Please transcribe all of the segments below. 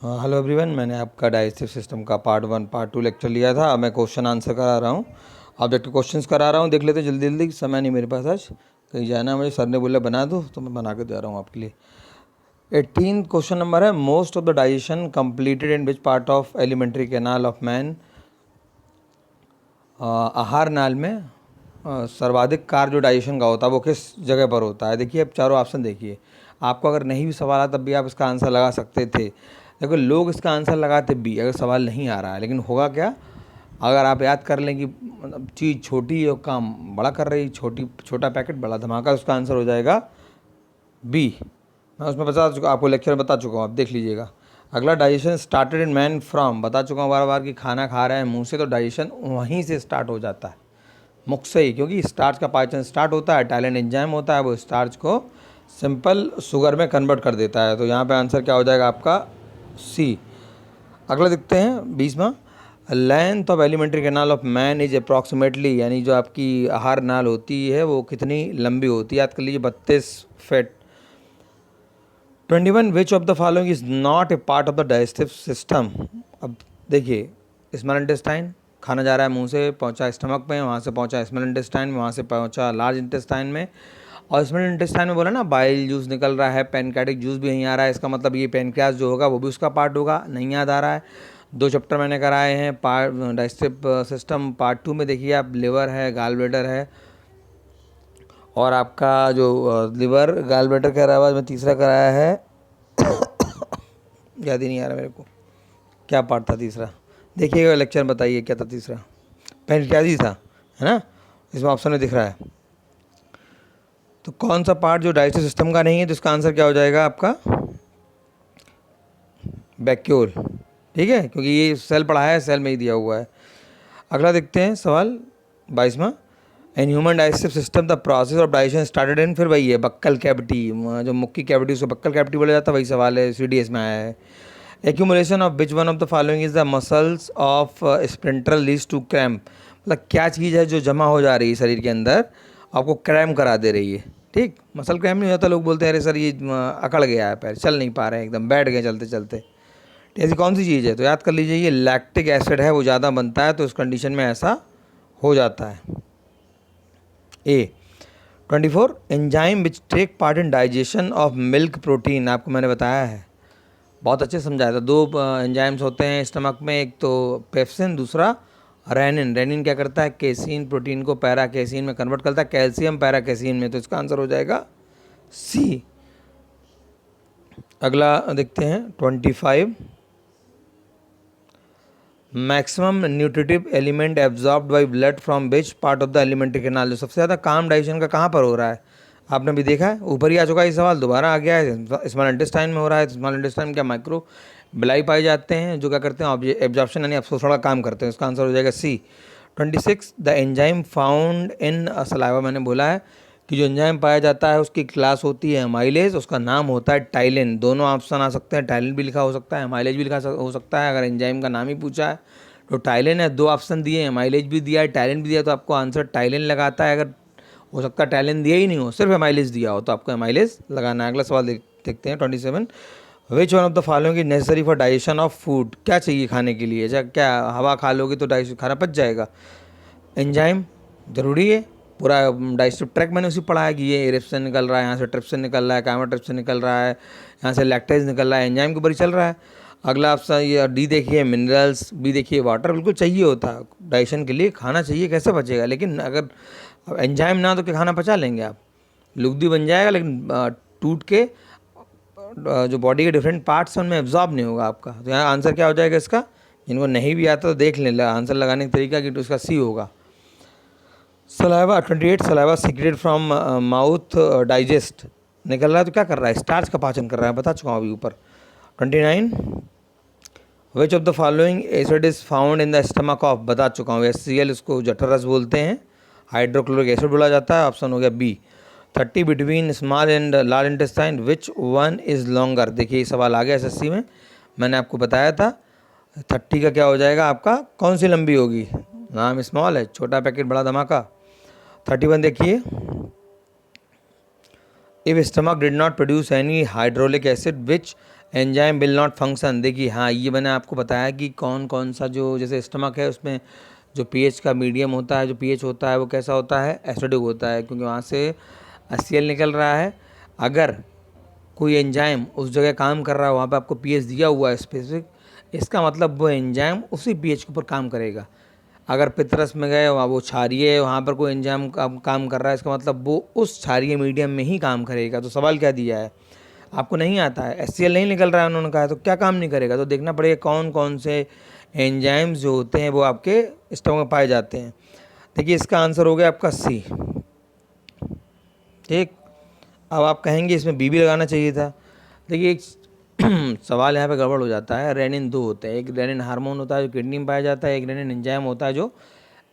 हाँ, hello everyone. मैंने आपका डाइजेस्टिव सिस्टम का पार्ट 1 पार्ट 2 लेक्चर लिया था। अब मैं क्वेश्चन आंसर करा रहा हूँ, ऑब्जेक्टिव क्वेश्चंस करा रहा हूँ। देख लेते जल्दी जल्दी, समय नहीं मेरे पास आज, कहीं जाना है मुझे। सर ने बोला बना दो तो मैं बना के दे रहा हूँ आपके लिए। 18 क्वेश्चन नंबर है, most of the digestion completed in which part of elementary canal of man. आहार नाल में सर्वाधिक कार्य जो डाइजेशन का होता है वो किस जगह पर होता है। देखिए अब चारों ऑप्शन देखिए, आपको अगर नहीं भी सवाल आता तब भी आप इसका आंसर लगा सकते थे। देखो लोग इसका आंसर लगाते भी अगर सवाल नहीं आ रहा है, लेकिन होगा क्या, अगर आप याद कर लें कि मतलब चीज़ छोटी और काम बड़ा कर रही, छोटा पैकेट बड़ा धमाका, उसका आंसर हो जाएगा बी। मैं उसमें बता चुका, आपको लेक्चर में बता चुका हूँ, आप देख लीजिएगा। अगला, digestion started in man from, बता चुका हूँ बार बार कि खाना खा रहे हैं मुंह से तो डाइजेशन वहीं से स्टार्ट हो जाता है, मुख से ही, क्योंकि स्टार्च का पाचन स्टार्ट होता है, टाइलेंट एंजाइम होता है, वो स्टार्च को सिंपल शुगर में कन्वर्ट कर देता है। तो यहाँ पे आंसर क्या हो जाएगा आपका सी। अगला देखते हैं 20वां, length of elementary canal of man is approximately, यानी जो आपकी आहार नाल होती है वो कितनी लंबी होती है, याद कर लीजिए 32 feet. 21, which of the following is not a part of the digestive system. अब देखिए, स्मॉल इंटेस्टाइन, खाना जा रहा है मुंह से, पहुंचा स्टमक में, वहाँ से पहुंचा स्मॉल इंटेस्टाइन में, वहाँ से पहुंचा लार्ज इंटेस्टाइन में, और स्मॉल इंटेस्टाइन में बोला ना बाइल जूस निकल रहा है, पैनक्रियाटिक जूस भी यहीं आ रहा है, इसका मतलब ये पैनक्रियास जो होगा वो भी उसका पार्ट होगा। नहीं याद आ रहा है, 2 चैप्टर मैंने कराए हैं पार्ट डाइजेस्टिव सिस्टम। पार्ट 2 में देखिए आप, लिवर है, गाल ब्लैडर है, और आपका जो लिवर गाल ब्लैडर के अलावा मैं तीसरा कराया है याद ही नहीं आ रहा मेरे को, क्या पार्ट था तीसरा, देखिएगा लेक्चर बताइए क्या था तीसरा। पैनक्रियास ही था, है ना, इसमें ऑप्शन में दिख रहा है। तो कौन सा पार्ट जो डाइजेस्टिव सिस्टम का नहीं है, तो इसका आंसर क्या हो जाएगा आपका वैक्यूल। ठीक है, क्योंकि ये सेल पढ़ा है, सेल में ही दिया हुआ है। अगला देखते हैं सवाल 22वां, in human digestive system the process of digestion started in, फिर वही है बक्कल कैविटी, जो मुख की कैविटी उसको बक्कल कैविटी बोला जाता है, वही सवाल है, सीडीएस में आया है। Accumulation of which one of the following is the muscles of sprinter leads to cramp, मतलब क्या चीज़ है जो जमा हो जा रही है शरीर के अंदर, आपको क्रैम्प करा दे रही है। ठीक, मसल क्रैम्प नहीं होता, लोग बोलते हैं अरे सर ये अकड़ गया है पैर, चल नहीं पा रहे हैं, एकदम बैठ गए चलते चलते। ऐसी कौन सी चीज़ है, तो याद कर लीजिए ये लैक्टिक एसिड है, वो ज़्यादा बनता है तो उस कंडीशन में ऐसा हो जाता है। A 24, enzyme which take part in digestion of milk protein, आपको मैंने बताया है, बहुत अच्छे समझाया था। 2 एंजाइम्स होते हैं स्टमक में, एक तो पेप्सिन, दूसरा रेनिन। रेनिन क्या करता है, केसीन प्रोटीन को पैरा केसीन में कन्वर्ट करता है, कैल्शियम पैरा केसीन में, तो इसका आंसर हो जाएगा सी। अगला देखते हैं 25, maximum nutritive element absorbed by blood from which part of the alimentary canal, जो सबसे ज़्यादा काम डाइजेशन का कहाँ पर हो रहा है, आपने भी देखा है, ऊपर ही आ चुका है ये सवाल, दोबारा आ गया है, स्मॉल इंटेस्टाइन में हो रहा है। स्मॉल इंटेस्टाइन में क्या माइक्रो बिलाई पाए जाते हैं जो क्या करते हैं, एब्जॉर्प्शन यानी अवशोषण का काम करते हैं, इसका आंसर हो जाएगा सी। 26, the enzyme found in saliva, मैंने बोला है कि जो एंजाइम पाया जाता है उसकी क्लास होती है एमाइलेज, उसका नाम होता है टाइलिन। दोनों ऑप्शन आ सकते हैं, टाइलिन भी लिखा हो सकता है, एमाइलेज भी लिखा हो सकता है। अगर एंजाइम का नाम ही पूछा है तो टाइलिन है, 2 ऑप्शन दिए, एमाइलेज भी दिया है, टाइलिन भी दिया, तो आपको आंसर टाइलिन लगाता है। अगर हो सकता है टाइलिन दिया ही नहीं हो, सिर्फ एमाइलेज दिया हो, तो आपको एमाइलेज लगाना है। अगला सवाल देखते हैं 27, विच one of the following is necessary for digestion of food, क्या चाहिए खाने के लिए, क्या हवा खा लोगे तो डाइजेशन खाना पच जाएगा, एंजाइम जरूरी है, पूरा डाइजेस्टिव ट्रैक मैंने उसी पढ़ा है कि ये इरिप्सिन निकल रहा है, यहाँ से ट्रिप्सिन निकल रहा है, काइमोट्रिप्सिन निकल रहा है, यहाँ से लैक्टेज निकल रहा है, एंजाइम के ऊपर ही चल रहा है। अगला ऑप्शन ये डी देखिए मिनरल्स, बी देखिए वाटर, बिल्कुल चाहिए होता है डाइजेशन के लिए, खाना चाहिए, कैसे बचेगा, लेकिन अगर एंजाइम ना तो क्या खाना पचा लेंगे आप, लुगदी बन जाएगा, लेकिन टूट के जो बॉडी के डिफरेंट पार्ट्स हैं उनमें एब्जॉर्ब नहीं होगा आपका। तो यहाँ आंसर क्या हो जाएगा इसका, जिनको नहीं भी आता तो देख लें आंसर लगाने का तरीका कि तो उसका सी होगा। Saliva 28, saliva secreted from mouth digest, निकल रहा है तो क्या कर रहा है, स्टार्च का पाचन कर रहा है, बता चुका हूँ अभी ऊपर। 29, विच of the following acid is found in the stomach of, बता चुका हूँ, HCl इसको जठर रस बोलते हैं, हाइड्रोक्लोरिक एसिड बोला जाता है, ऑप्शन हो गया B. 30, between small and large intestine which one is longer, देखिए ये सवाल आ गया SSC में, मैंने आपको बताया था 30 का क्या हो जाएगा आपका, कौन सी लंबी होगी, नाम स्मॉल है, छोटा पैकेट बड़ा धमाका। 31 देखिए, if stomach did not produce any hydraulic acid which enzyme will not function. देखिए हाँ, ये मैंने आपको बताया कि कौन कौन सा जो जैसे स्टमक है उसमें जो पीएच का मीडियम होता है, जो पीएच होता है वो कैसा होता है, एसिडिक होता है, क्योंकि वहाँ से HCl निकल रहा है। अगर कोई एंजाइम उस जगह काम कर रहा है, वहाँ पे आपको पीएच दिया हुआ है स्पेसिफिक, इसका मतलब वो एंजाइम उसी पीएच के ऊपर काम करेगा। अगर पितरस में गए वहाँ वो क्षारीय, वहाँ पर कोई एंजाइम काम कर रहा है, इसका मतलब वो उस क्षारीय मीडियम में ही काम करेगा। तो सवाल क्या दिया है, आपको नहीं आता है, HCl नहीं निकल रहा है उन्होंने कहा, तो क्या काम नहीं करेगा, तो देखना पड़ेगा कौन कौन से एंजाइम्स जो होते हैं वो आपके स्टमक में पाए जाते हैं। देखिए इसका आंसर हो गया आपका सी। ठीक, अब आप कहेंगे इसमें बी भी लगाना चाहिए था। देखिए एक सवाल यहाँ पे गड़बड़ हो जाता है। रेनिन 2 होते हैं, एक रेनिन हार्मोन होता है जो किडनी में पाया जाता है, एक रेनिन एंजाइम होता है जो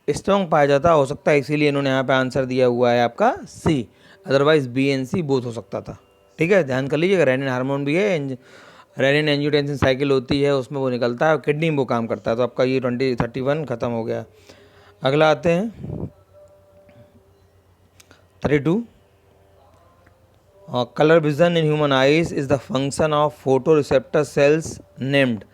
स्टमक में पाया जाता है। हो सकता है इसीलिए इन्होंने यहाँ पे आंसर दिया हुआ है आपका C, otherwise B and C both हो सकता था। ठीक है, ध्यान कर लीजिएगा, रेनिन हार्मोन भी है, रेनिन एंजियोटेंसिन साइकिल होती है, उसमें वो निकलता है और किडनी में वो काम करता है। तो आपका ये 2031 खत्म हो गया। अगला आते हैं 32। Colour vision in human eyes is the function of photo receptor cells named.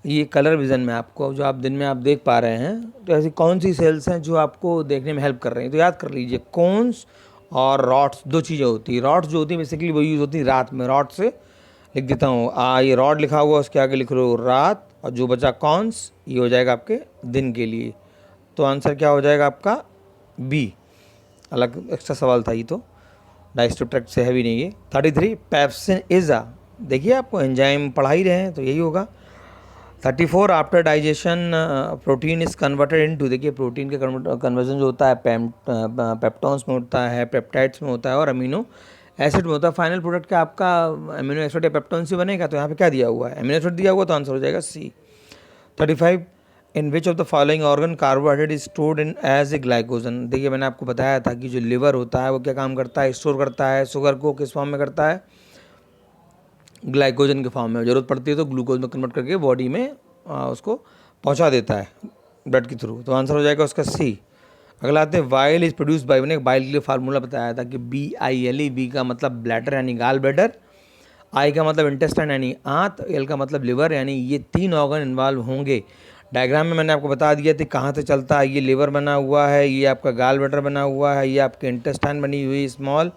ये कलर विजन में आपको जो आप दिन में आप देख पा रहे हैं, तो ऐसी कौन सी सेल्स हैं जो आपको देखने में हेल्प कर रही हैं, तो याद कर लीजिए कोन्स और रॉड्स, दो चीज़ें होती हैं। रॉड्स जो होती है बेसिकली वो यूज़ होती है रात में, रॉड से लिख देता हूँ, ये रॉड लिखा हुआ उसके आगे लिख लो रात, और जो बचा कॉन्स ये हो जाएगा आपके दिन के लिए। तो आंसर क्या हो जाएगा आपका बी। अलग एक्स्ट्रा सवाल था ये, तो डाइस्ट्रोट्रैक्ट से हैवी नहीं है। 33 पेप्सिन इज आ, देखिए आपको एंजाइम पढ़ा ही रहे हैं तो यही होगा। 34 after digestion protein is converted into, देखिए प्रोटीन के कन्वर्जन जो होता है पेप्टॉन्स में होता है, पेप्टाइड्स में होता है और अमीनो एसिड में होता है। फाइनल प्रोडक्ट का आपका अमीनो एसिड या पेप्टॉन से बनेगा। तो यहाँ पे क्या दिया हुआ है, अमीनो एसिड दिया हुआ, तो आंसर हो जाएगा C. 35 in which of the following organ carbohydrate is stored in as a glycogen. देखिए मैंने आपको बताया था कि जो लिवर होता है वो क्या काम करता है, स्टोर करता है शुगर को, किस फॉर्म में करता है, ग्लाइकोजन के फॉर्म में। ज़रूरत पड़ती है तो ग्लूकोज में कन्वर्ट करके बॉडी में उसको पहुंचा देता है ब्लड के थ्रू। तो आंसर हो जाएगा उसका सी। अगला आते हैं वाइल इज प्रोड्यूस बाई, मैंने बाइल के लिए फार्मूला बताया था कि BILE, बी का मतलब ब्लैडर यानी गाल ब्लैडर, आई का मतलब इंटेस्टाइन यानी आंत, एल का मतलब लिवर, यानी ये 3 ऑर्गन इन्वॉल्व होंगे। डायग्राम में मैंने आपको बता दिया था कहाँ से चलता है, ये लिवर बना हुआ है, ये आपका गाल ब्लैडर बना हुआ है, ये आपके इंटेस्टाइन बनी हुई स्मॉल,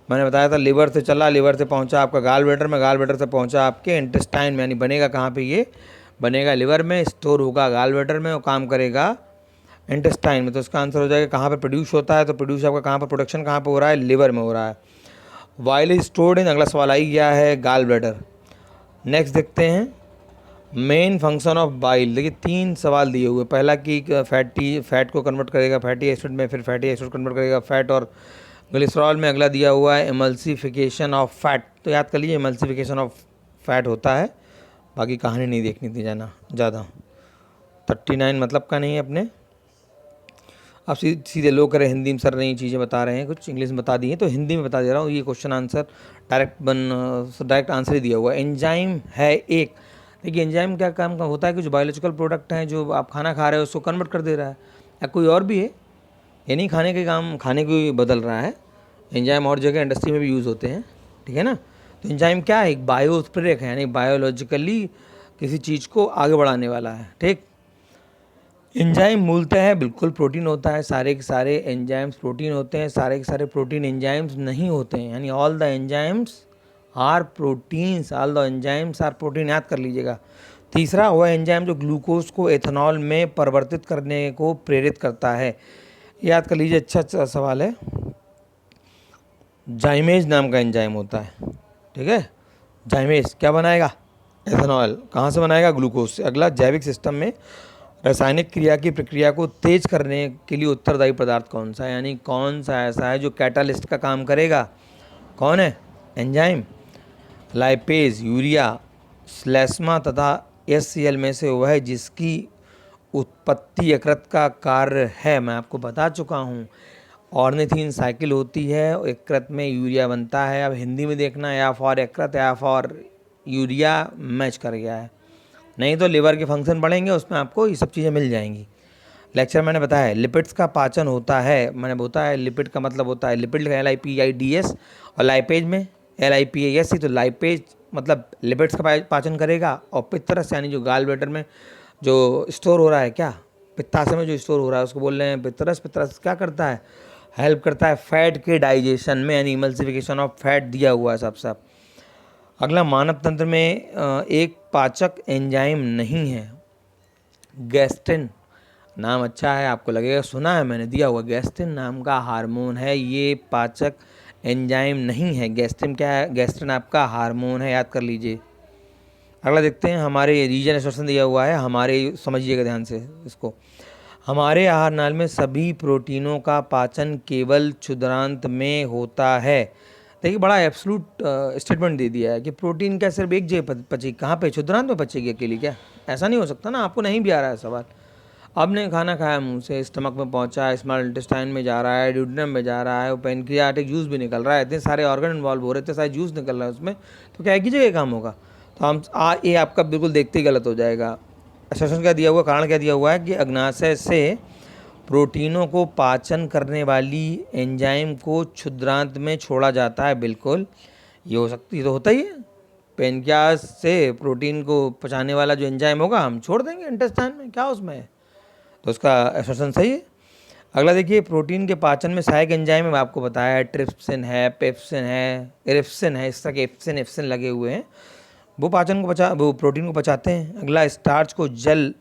मैंने बताया था लिवर से चला, लिवर से पहुंचा आपका गाल ब्लैडर में, गाल ब्लैडर से पहुंचा आपके इंटेस्टाइन में, यानी बनेगा कहाँ पे, ये बनेगा लिवर में, स्टोर होगा गाल ब्लैडर में और काम करेगा इंटेस्टाइन में। तो इसका आंसर हो जाएगा कहाँ पे प्रोड्यूस होता है, तो प्रोड्यूस आपका कहाँ पर, प्रोडक्शन कहाँ पे हो रहा है, लिवर में हो रहा है। वाइल इज स्टोर्ड इन, अगला सवाल आई गया है गाल ब्लैडर। नेक्स्ट देखते हैं मेन फंक्शन ऑफ बाइल। देखिए 3 सवाल दिए हुए, पहला कि फैट को कन्वर्ट करेगा फैटी एसिड में, फिर फैटी एसिड कन्वर्ट करेगा फैट और ग्लिसरॉल में, अगला दिया हुआ है एमल्सिफिकेशन ऑफ फैट। तो याद कर लीजिए एमल्सिफिकेशन ऑफ फैट होता है, बाकी कहानी नहीं देखनी थी जाना ज़्यादा। 39 मतलब का नहीं है अपने, आप सीधे लोग करें हिंदी में सर नई चीज़ें बता रहे हैं, कुछ इंग्लिश में बता दी हैं तो हिंदी में बता दे रहा हूँ। ये क्वेश्चन आंसर डायरेक्ट आंसर ही दिया हुआ है। एंजाइम है एक, देखिए एंजाइम क्या काम का होता है कि जो बायोलॉजिकल प्रोडक्ट हैं जो आप खाना खा रहे हो उसको कन्वर्ट कर दे रहा है, या कोई और भी है, ये नहीं खाने के काम खाने को ही बदल रहा है। एंजाइम और जगह इंडस्ट्री में भी यूज़ होते हैं, ठीक है ना। तो एंजाइम क्या है, एक बायो उत्प्रेरक है, यानी बायोलॉजिकली किसी चीज़ को आगे बढ़ाने वाला है। ठीक, एंजाइम मूलतः है बिल्कुल प्रोटीन होता है, सारे के सारे एंजाइम्स प्रोटीन होते हैं, सारे के सारे प्रोटीन एंजाइम्स नहीं होते हैं, यानी all the enzymes are proteins, all the enzymes are protein, याद कर लीजिएगा। तीसरा वह एंजाइम जो ग्लूकोज को एथेनॉल में परिवर्तित करने को प्रेरित करता है, याद कर लीजिए। अच्छा सवाल है। जाइमेज नाम का एंजाइम होता है, ठीक है। जाइमेज क्या बनाएगा, एथेनॉल, कहाँ से बनाएगा, ग्लूकोज से। अगला जैविक सिस्टम में रासायनिक क्रिया की प्रक्रिया को तेज करने के लिए उत्तरदायी पदार्थ कौन सा है, यानी कौन सा ऐसा है जो कैटालिस्ट का काम करेगा, कौन है, एंजाइम। लाइपेज, यूरिया, स्लेस्मा तथा HCl में से वह है जिसकी उत्पत्ति यकृत का कार्य है, मैं आपको बता चुका हूँ। ऑर्निथीन साइकिल होती है, यकृत में यूरिया बनता है। अब हिंदी में देखना, या फॉर यकृत या फॉर यूरिया मैच कर गया है, नहीं तो लिवर के फंक्शन पढ़ेंगे उसमें आपको ये सब चीज़ें मिल जाएंगी। लेक्चर मैंने बताया लिपिड्स का पाचन होता है, मैंने बताया लिपिड का मतलब होता है लिपिड का LIPIDS, और लाइपेज में LIPASE, तो लाइपेज मतलब लिपिड्स का पाचन करेगा, और पित्तरस यानी जो गाल ब्लैडर में जो स्टोर हो रहा है, क्या पित्ताशय में जो स्टोर हो रहा है उसको बोल रहे हैं पित्तरस। पित्तरस क्या करता है, हेल्प करता है फैट के डाइजेशन में, यानी इमल्सिफिकेशन ऑफ फैट दिया हुआ है साफ साफ। अगला, मानव तंत्र में एक पाचक एंजाइम नहीं है, गैस्ट्रिन। नाम अच्छा है, आपको लगेगा सुना है मैंने, दिया हुआ गैस्ट्रिन नाम का हार्मोन है, ये पाचक एंजाइम नहीं है। गैस्ट्रिन क्या है, गैस्ट्रिन आपका हार्मोन है, याद कर लीजिए। अगला देखते हैं, हमारे रीजन एक्सप्रेशन दिया हुआ है, हमारे समझिएगा ध्यान से इसको। हमारे आहार नाल में सभी प्रोटीनों का पाचन केवल क्षुद्रांत में होता है। देखिए बड़ा एब्सोल्यूट स्टेटमेंट दे दिया है कि प्रोटीन क्या सिर्फ एक जगह पचेगी, कहाँ पे, क्षुद्रांत में पचेगी अकेली क्या? ऐसा नहीं हो सकता ना, आपको नहीं भी आ रहा है सवाल। आपने खाना खाया मुंह से, स्टमक में पहुंचा, स्मॉल इंटेस्टाइन में जा रहा है, ड्यूडेनम में जा रहा है, पेनक्रियाटिक जूस भी निकल रहा है, इतने सारे ऑर्गन इन्वॉल्व हो रहे थे, सारे जूस निकल रहा है उसमें, तो क्या एक ही जगह काम होगा? तो हम ये आपका बिल्कुल देखते ही गलत हो जाएगा। एक्सप्रेशन क्या दिया हुआ, कारण क्या दिया हुआ है कि अग्नाशय से प्रोटीनों को पाचन करने वाली एंजाइम को क्षुद्रांत में छोड़ा जाता है। बिल्कुल ये हो सकती तो होता ही है, पेनक्रियास से प्रोटीन को पचाने वाला जो एंजाइम होगा हम छोड़ देंगे इंटेस्टाइन में, क्या उसमें है? तो उसका एक्सप्रेशन सही है। अगला देखिए, प्रोटीन के पाचन में सहायक एंजाइम है, आपको बताया है, ट्रिप्सिन है, पेप्सिन है, इरिप्सिन है, इस तरह के एप्सिन एप्सिन लगे हुए हैं, वो प्रोटीन को पचाते हैं। अगला, स्टार्च को जल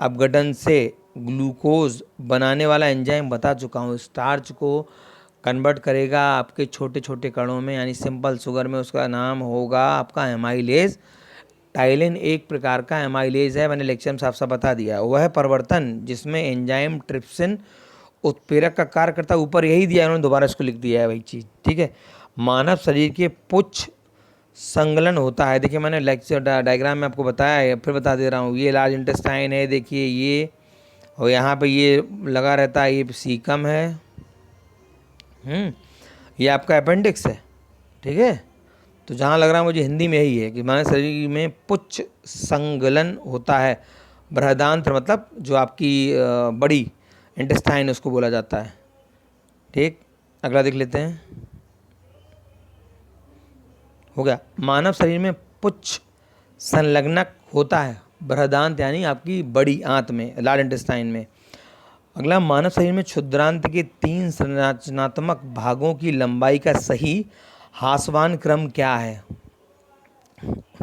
अपघटन से ग्लूकोज बनाने वाला एंजाइम बता चुका हूँ। स्टार्च को कन्वर्ट करेगा आपके छोटे छोटे कणों में, यानी सिंपल शुगर में, उसका नाम होगा आपका एमाइलेज। टाइलिन एक प्रकार का एमाइलेज है, मैंने लेक्चर में साफ साफ बता दिया। वह परिवर्तन जिसमें एंजाइम ट्रिप्सिन उत्प्रेरक का कार्य करता है, ऊपर यही दिया है, उन्होंने दोबारा इसको लिख दिया है वही चीज़, ठीक है। मानव शरीर के पुच्छ संगलन होता है, देखिए मैंने लेक्चर डायग्राम में आपको बताया है, फिर बता दे रहा हूँ। ये लार्ज इंटेस्टाइन है, देखिए ये, और यहाँ पे ये लगा रहता है, ये सीकम है, ये आपका अपेंडिक्स है, ठीक है। तो जहाँ लग रहा है मुझे हिंदी में यही है कि मानव शरीर में पुच्छ संगलन होता है। बृहदांत्र मतलब जो आपकी बड़ी इंटेस्टाइन उसको बोला जाता है, ठीक। अगला देख लेते हैं, हो गया। मानव शरीर में पुच्छ संलग्नक होता है, बृहदांत यानी आपकी बड़ी आंत में, लार्ज इंटेस्टाइन में। अगला, मानव शरीर में क्षुद्रांत के 3 संरचनात्मक भागों की लंबाई का सही हासवान क्रम क्या है?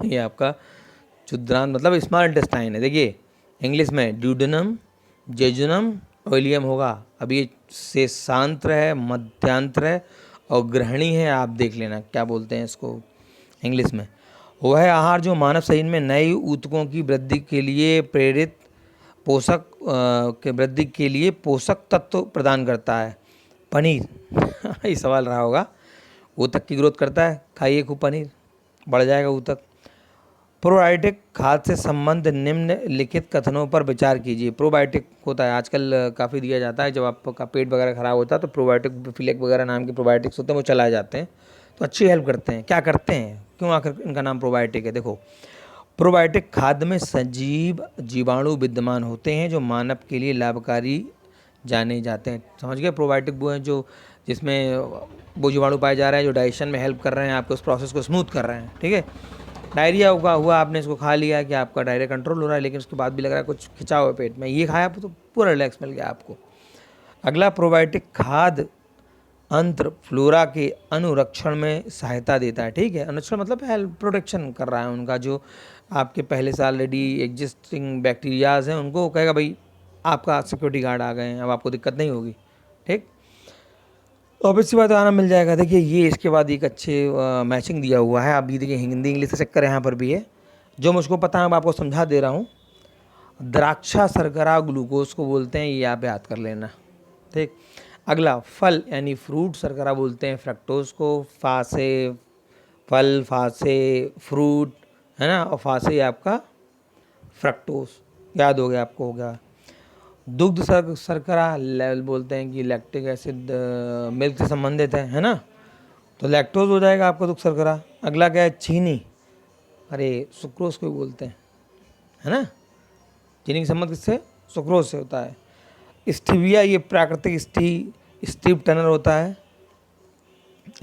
ये आपका क्षुद्रांत मतलब स्मॉल इंटेस्टाइन है, देखिए इंग्लिश में ड्यूडेनम, जेजुनम, ओइलियम होगा। अब ये शेषांत्र है, मध्यांत्र है और ग्रहणी है, आप देख लेना क्या बोलते हैं इसको इंग्लिश में। वह आहार जो मानव शरीर में नए ऊतकों की वृद्धि के लिए प्रेरित पोषक के वृद्धि के लिए पोषक तत्व प्रदान करता है। पनीर ये सवाल रहा होगा, ऊतक की ग्रोथ करता है, खाइए खूब पनीर, बढ़ जाएगा ऊतक। प्रोबायोटिक खाद्य से संबंध निम्नलिखित कथनों पर विचार कीजिए। प्रोबायोटिक होता है आजकल काफ़ी दिया जाता है, जब आपका पेट वगैरह खराब होता है तो प्रोबायोटिक, फिलेक वगैरह नाम के प्रोबायोटिक्स होते हैं, वो चलाए जाते हैं, तो अच्छी हेल्प करते हैं। क्या करते हैं, क्यों आखिर इनका नाम प्रोबायोटिक है? देखो, प्रोबायोटिक खाद्य में सजीव जीवाणु विद्यमान होते हैं जो मानव के लिए लाभकारी जाने जाते हैं। समझ गए? प्रोबायोटिक वो हैं जो जिसमें वो जीवाणु पाए जा रहे हैं जो डाइजेशन में हेल्प कर रहे हैं, आपके उस प्रोसेस को स्मूथ कर रहे हैं, ठीक है। डायरिया हुआ आपने इसको खा लिया कि आपका डायरिया कंट्रोल हो रहा है, लेकिन उसके बाद भी लग रहा है कुछ खिंचाव है पेट में, ये खाया तो पूरा रिलैक्स मिल गया आपको। अगला, प्रोबायोटिक खाद्य अंत्र फ्लोरा के अनुरक्षण में सहायता देता है, ठीक है। अनुरक्षण मतलब हेल्प, प्रोटेक्शन कर रहा है उनका, जो आपके पहले से ऑलरेडी एग्जिस्टिंग बैक्टीरियाज हैं उनको कहेगा भाई आपका सिक्योरिटी गार्ड आ गए हैं, अब आपको दिक्कत नहीं होगी, ठीक। तो अब इसी बात आराम मिल जाएगा। देखिए ये इसके बाद एक अच्छे मैचिंग दिया हुआ है, आप ये देखिए हिंदी इंग्लिश का चक्कर यहाँ पर भी है, जो मुझको पता है मैं आपको समझा दे रहा हूँ। द्राक्षा शर्करा ग्लूकोज को बोलते हैं, ये आप याद कर लेना, ठीक। अगला, फल यानी फ्रूट शर्करा बोलते हैं फ्रक्टोज को, फा से फल, फा से फ्रूट, है ना, और फा से आपका फ्रक्टोज, याद हो गया आपको, हो गया। दुग्ध शर्करा बोलते हैं कि लैक्टिक एसिड मिल्क से संबंधित है ना, तो लैक्टोज हो जाएगा आपका दुग्ध शर्करा। अगला क्या है, चीनी, अरे सुक्रोज को भी बोलते हैं, है ना, चीनी की संबंध किससे, सुक्रोज से होता है। स्टीविया, ये प्राकृतिक स्टीव टनर होता है।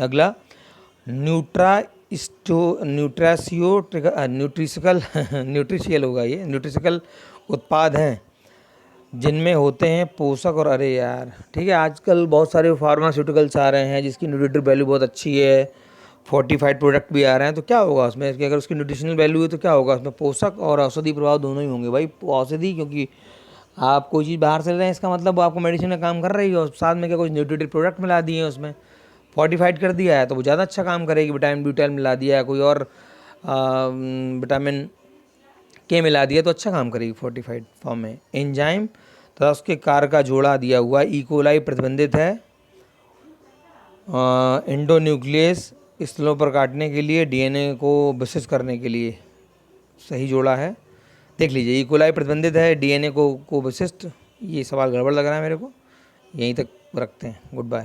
अगला, न्यूट्रिशियल होगा ये, न्यूट्रिशिकल उत्पाद हैं जिनमें होते हैं पोषक और, अरे यार ठीक है, आजकल बहुत सारे फार्मास्यूटिकल्स आ रहे हैं जिसकी न्यूट्रिटिव वैल्यू बहुत अच्छी है, फोर्टिफाइड प्रोडक्ट भी आ रहे हैं, तो क्या होगा उसमें कि अगर उसकी न्यूट्रिशनल वैल्यू है तो क्या होगा उसमें, पोषक और औषधि प्रभाव दोनों ही होंगे भाई। औषधि क्योंकि आप कोई चीज़ बाहर से ले रहे हैं, इसका मतलब वो आपको मेडिसिन में काम कर रही है, और साथ में क्या कुछ न्यूट्रिटिव प्रोडक्ट मिला दिए हैं उसमें, फोर्टिफाइड कर दिया है तो वो ज़्यादा अच्छा काम करेगी। विटामिन B12 मिला दिया है, कोई और विटामिन के मिला दिया तो अच्छा काम करेगी फोर्टिफाइड फॉर्म में। एंजाइम तथा उसके कार का जोड़ा दिया हुआ, इकोलाई प्रतिबंधित है एंडोन्यूक्लियस स्थलों पर काटने के लिए, DNA को विशिष्ट करने के लिए सही जोड़ा है। देख लीजिए, इकोलाई प्रतिबंधित है, DNA को विशिष्ट, ये सवाल गड़बड़ लग रहा है मेरे को, यहीं तक रखते हैं। Good bye.